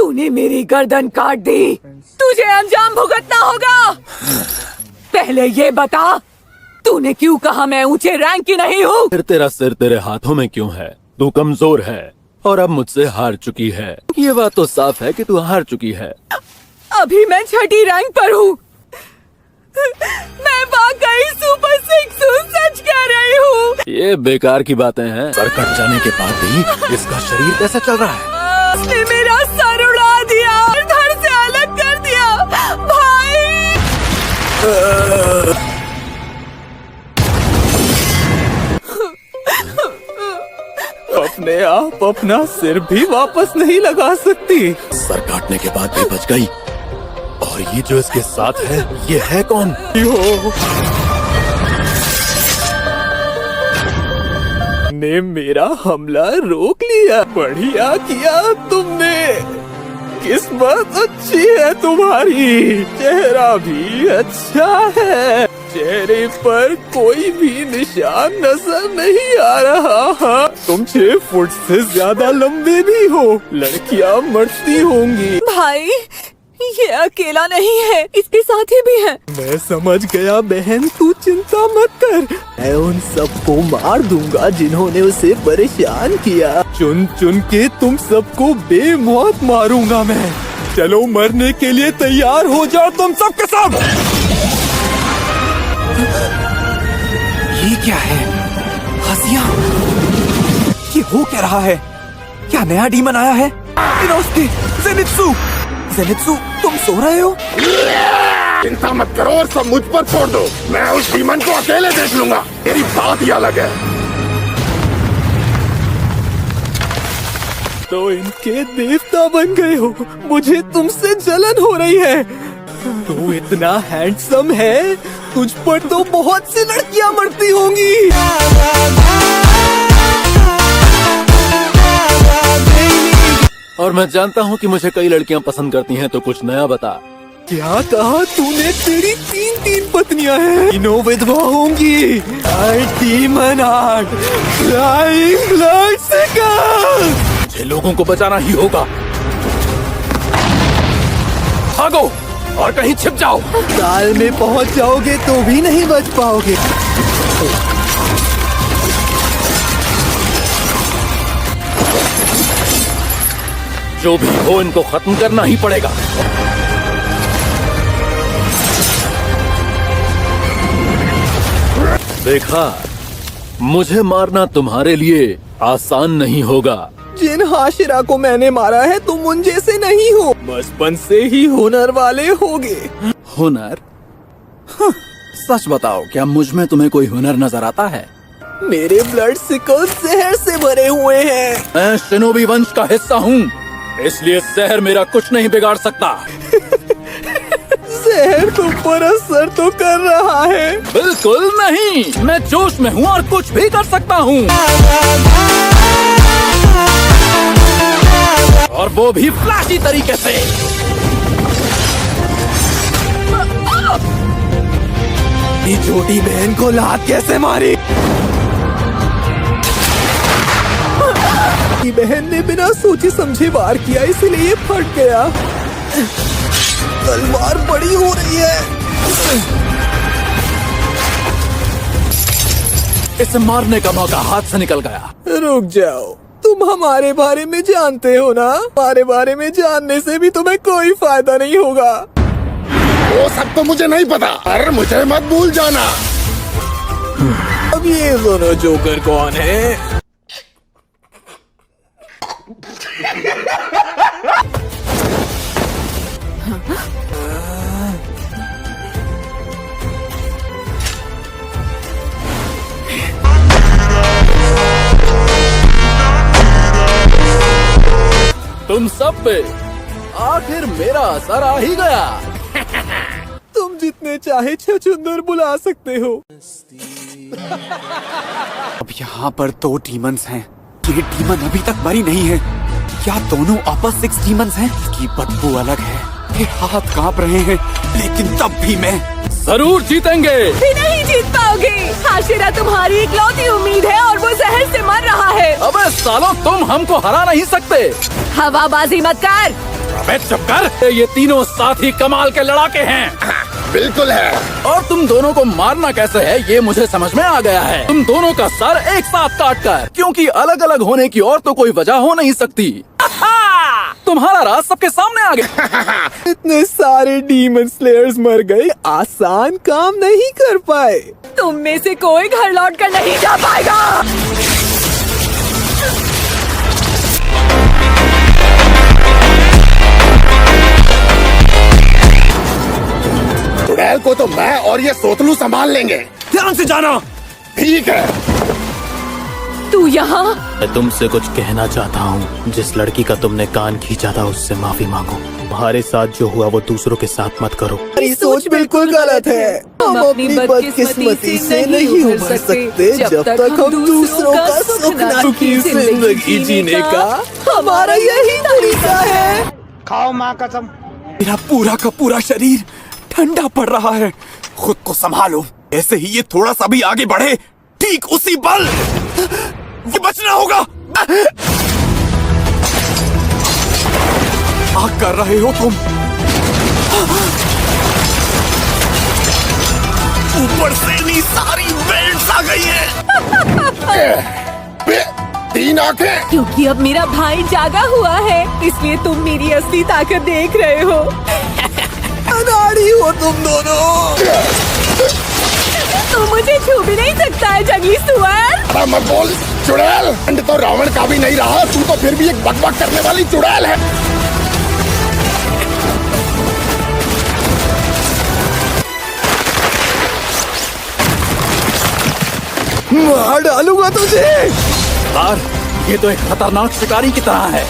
तूने मेरी गर्दन काट दी, तुझे अंजाम भुगतना होगा। पहले ये बता, तूने क्यों कहा मैं ऊंचे रैंक की नहीं हूँ? फिर तेरा सिर तेरे हाथों में क्यों है? तू कमजोर है और अब मुझसे हार चुकी है। ये बात तो साफ है कि तू हार चुकी है। अभी मैं 6ठी रैंक पर हूँ। मैं वाकई सुपर 6 हूँ, सच कह रही हूँ। ये बेकार की बातें हैं। सर कट जाने के बाद भी इसका शरीर कैसे चल रहा है? उसने मेरा सर उड़ा दिया और घर से अलग कर दिया। भाई अपने आप अपना सिर भी वापस नहीं लगा सकती। सर काटने के बाद भी बच गई। और ये जो इसके साथ है, ये है कौन? ने मेरा हमला रोक लिया। बढ़िया किया तुमने। किस्मत अच्छी है तुम्हारी। चेहरा भी अच्छा है। चेहरे पर कोई भी निशान नजर नहीं आ रहा। तुम 6 फुट से ज्यादा लंबे भी हो। लड़कियां मरती होंगी। भाई, ये अकेला नहीं है, इसके साथी भी है। मैं समझ गया बहन, तू चिंता मत कर। मैं उन सबको मार दूंगा जिन्होंने उसे परेशान किया। चुन चुन के तुम सबको बेमौत मारूंगा मैं। चलो मरने के लिए तैयार हो जाओ तुम सब के सब। ये क्या है? हसिया, ये हो क्या रहा है? क्या नया डीमन आया है? इनोस्के, ज़ेनित्सु, ज़ेनित्सु, तुम सो रहे हो? चिंता मत करो और सब मुझ पर छोड़ दो। मैं उस डीमन को अकेले देख लूंगा। तेरी बात ही अलग है। तो इनके देवता बन गए हो। मुझे तुमसे जलन हो रही है। तू इतना हैंडसम है, तुझ पर तो बहुत सी लड़कियां मरती होंगी। और मैं जानता हूँ कि मुझे कई लड़कियाँ पसंद करती हैं, तो कुछ नया बता। क्या कहा तूने? तेरी 3 पत्नियां हैं। तीनों विधवा होंगी। Demon art, flying blood seeker. मुझे लोगों को बचाना ही होगा। भागो और कहीं छिप जाओ। साल में पहुंच जाओगे तो भी नहीं बच पाओगे। जो भी हो, इनको खत्म करना ही पड़ेगा। देखा, मुझे मारना तुम्हारे लिए आसान नहीं होगा। जिन हाशिरा को मैंने मारा है तुम उन जैसे नहीं हो। बचपन से ही हुनर वाले होगे। हुनर? सच बताओ, क्या मुझ में तुम्हें कोई हुनर नजर आता है? मेरे ब्लड सिकल जहर से भरे हुए हैं। मैं शिनोबी वंश का हिस्सा हूँ, इसलिए जहर मेरा कुछ नहीं बिगाड़ सकता। जहर तुम पर असर तो कर रहा है। बिल्कुल नहीं, मैं जोश में हूँ और कुछ भी कर सकता हूँ। और वो भी फ्लैशी तरीके से। ये छोटी बहन को लात कैसे मारी? ये बहन ने बिना सोचे समझे वार किया, इसलिए ये फट गया। तलवार बड़ी हो रही है। इसे मारने का मौका हाथ से निकल गया। रुक जाओ, तुम हमारे बारे में जानते हो ना? हमारे बारे में जानने से भी तुम्हें कोई फायदा नहीं होगा। वो सब तो मुझे नहीं पता, पर मुझे मत भूल जाना। अब ये दोनों जोकर कौन है? तुम सब पे आखिर मेरा असर आ ही गया। तुम जितने चाहे छछूंदर बुला सकते हो। अब यहाँ पर 2 डीमंस हैं। ये डीमन अभी तक मरी नहीं है। क्या दोनों आपस 6 डीमंस हैं? की बदबू अलग है। ये हाथ कांप रहे हैं, लेकिन तब भी मैं जरूर जीतेंगे। भी नहीं जीत पाओगे। हाशिरा तुम्हारी इकलौती उम्मीद है और वो जहर से मर रहा है। अबे सालों, तुम हमको हरा नहीं सकते। हवाबाजी मत कर। अबे चुप कर, ये तीनों साथ ही कमाल के लड़ाके हैं। बिल्कुल है। और तुम दोनों को मारना कैसे है ये मुझे समझ में आ गया है। तुम दोनों का सर एक साथ काट कर, क्योंकि अलग अलग होने की और तो कोई वजह हो नहीं सकती। तुम्हारा राज सबके सामने आ गया। इतने सारे डीमन स्लेयर्स मर गए, आसान काम नहीं कर पाए। तुम में से कोई घर लौट कर नहीं जा पाएगा। चुड़ैल को तो मैं और ये सोतलू संभाल लेंगे। ध्यान से जाना। ठीक है। तू यहाँ? मैं तुमसे कुछ कहना चाहता हूँ। जिस लड़की का तुमने कान खींचा था उससे माफी मांगो। तुम्हारे साथ जो हुआ वो दूसरों के साथ मत करो। हमारी सोच बिल्कुल गलत है। हम अपनी बदकिस्मती से नहीं उभर सकते जब तक हम दूसरों का सुखी जिंदगी जीने का हमारा यही तरीका है। खाओ माँ कसम। मेरा पूरा का पूरा शरीर ठंडा पड़ रहा है। खुद को संभालो, ऐसे ही ये थोड़ा सा भी आगे बढ़े ठीक उसी पल ये बचना होगा। आग कर रहे हो तुम। ऊपर से नहीं सारी बेल्ट आ गई है। तीन आंखें। क्योंकि अब मेरा भाई जागा हुआ है, इसलिए तुम मेरी असली ताकत देख रहे हो। अनाड़ी हो तुम दोनों। तू मुझे छू भी नहीं सकता है जंगली सुअर। मत बोल चुड़ैल। अंड तो रावण का भी नहीं रहा, तू तो फिर भी एक बकबक करने वाली चुड़ैल है। मार डालूंगा तुझे। यार ये तो एक खतरनाक शिकारी की तरह है।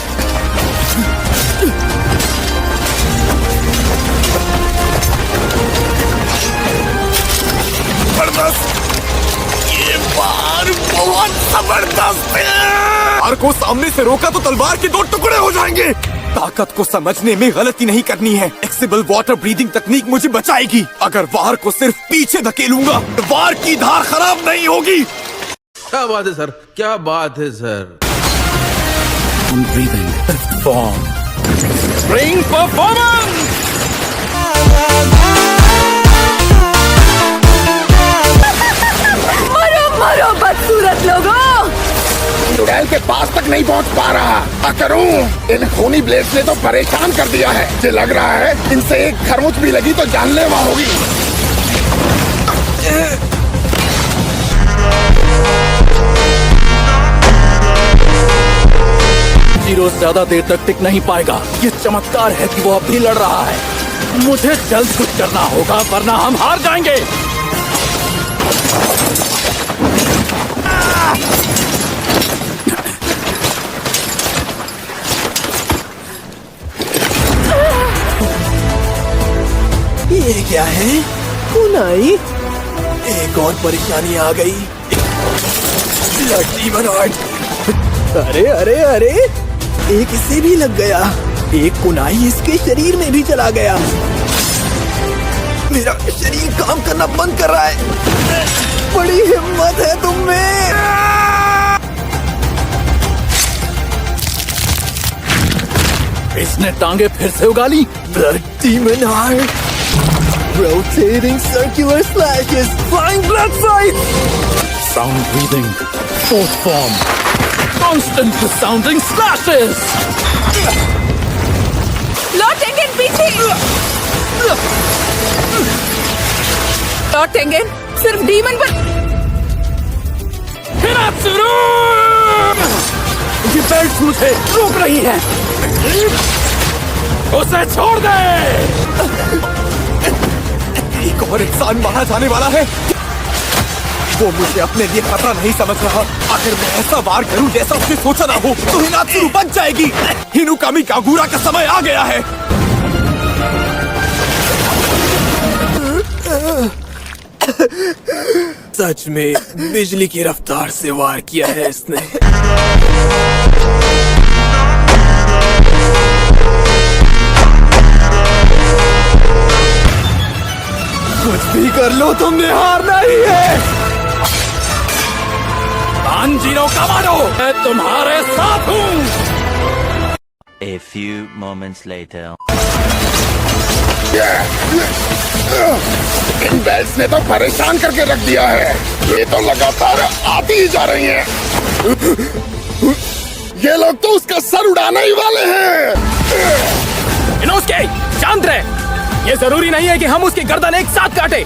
ये वार बहुत जबरदस्त है। वार को सामने से रोका तो तलवार के दो टुकड़े हो जाएंगे। ताकत को समझने में गलती नहीं करनी है। एक्सिबल वाटर ब्रीदिंग तकनीक मुझे बचाएगी। अगर वार को सिर्फ पीछे धकेलूंगा तो वार की धार खराब नहीं होगी। क्या बात है सर, क्या बात है सर। Form spring performance. मरो मरो बदसूरत लोगों। चुड़ैल के पास तक नहीं पहुंच पा रहा। क्या करूं? इन खूनी ब्लेड्स ने तो परेशान कर दिया है। मुझे लग रहा है इनसे एक खरमुच भी लगी तो जानलेवा होगी। जीरो ज्यादा देर तक टिक नहीं पाएगा। ये चमत्कार है कि वो अब भी लड़ रहा है। मुझे जल्द कुछ करना होगा वरना हम हार जाएंगे। ये क्या है? कुनाई। एक और परेशानी आ गई। अरे अरे अरे, एक इसे भी लग गया। एक कुनाई इसके शरीर में भी चला गया। मेरा शरीर काम करना बंद कर रहा है। बड़ी हिम्मत है तुम में। इसने टांगे फिर से उगा ली। Blood demon heart. Rotating circular slashes. Flying blood fight. Sound breathing. Fourth form. Constant sounding slashes. Lord Tengen पीछे। लॉर्ड टेंगन सिर्फ डीमन पर। हिरात्सुरु! ये बेल्ट मुझे रोक रही है। उसे छोड़ दे। एक और इंसान मारा जाने वाला है। वो मुझे अपने लिए खतरा नहीं समझ रहा। अगर मैं ऐसा वार करूं जैसा उसने सोचा ना हो तो हिनात्सुरु बच जाएगी। हिनुकामी कागुरा का समय आ गया है। सच में बिजली की रफ्तार से वार किया है इसने। कुछ भी कर लो, तुमने हारना ही है। तांजीरो कामाडो, मैं तुम्हारे साथ हूँ। A few moments later. In belts ने तो परेशान करके रख दिया है। ये तो लगातार आती ही जा रही हैं। ये लोग तो उसका सर उड़ाने ही वाले हैं। इनोस्के, शांत रहे। ये जरूरी नहीं है कि हम उसकी गर्दन एक साथ काटे।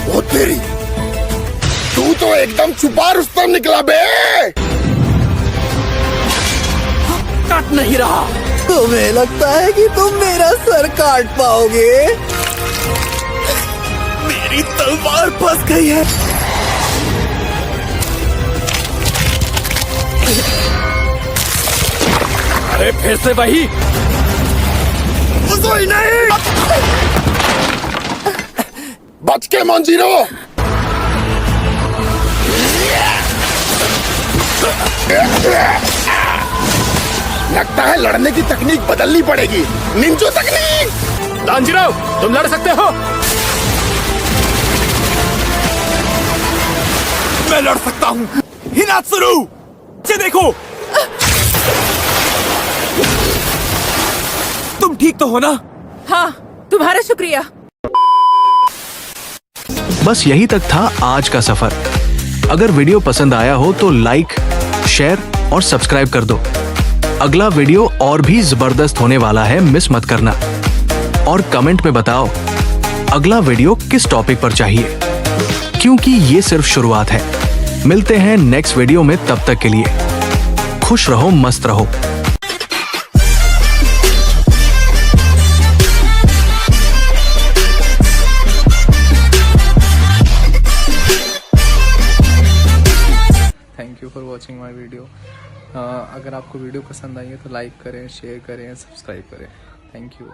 वो तेरी, तू तो एकदम छुपा रुस्तम निकला बे। कट नहीं रहा। तुम्हें लगता है कि तुम मेरा सर काट पाओगे? मेरी तलवार फंस गई है। अरे फिर से वही। कोई नहीं। बच के मंजीरो। लगता है लड़ने की तकनीक बदलनी पड़ेगी। निंजो तकनीक। तांजीरो, तुम लड़ सकते हो। मैं लड़ सकता हूँ। हिनात्सुरु, ये देखो। तुम ठीक तो हो ना? हाँ, तुम्हारा शुक्रिया। बस यही तक था आज का सफर। अगर वीडियो पसंद आया हो तो लाइक, शेयर और सब्सक्राइब कर दो। अगला वीडियो और भी जबरदस्त होने वाला है, मिस मत करना। और कमेंट में बताओ अगला वीडियो किस टॉपिक पर चाहिए, क्योंकि ये सिर्फ शुरुआत है। मिलते हैं नेक्स्ट वीडियो में, तब तक के लिए खुश रहो, मस्त रहो। Thank you for watching my video. अगर आपको वीडियो पसंद आई है तो लाइक करें, शेयर करें, सब्सक्राइब करें। Thank you.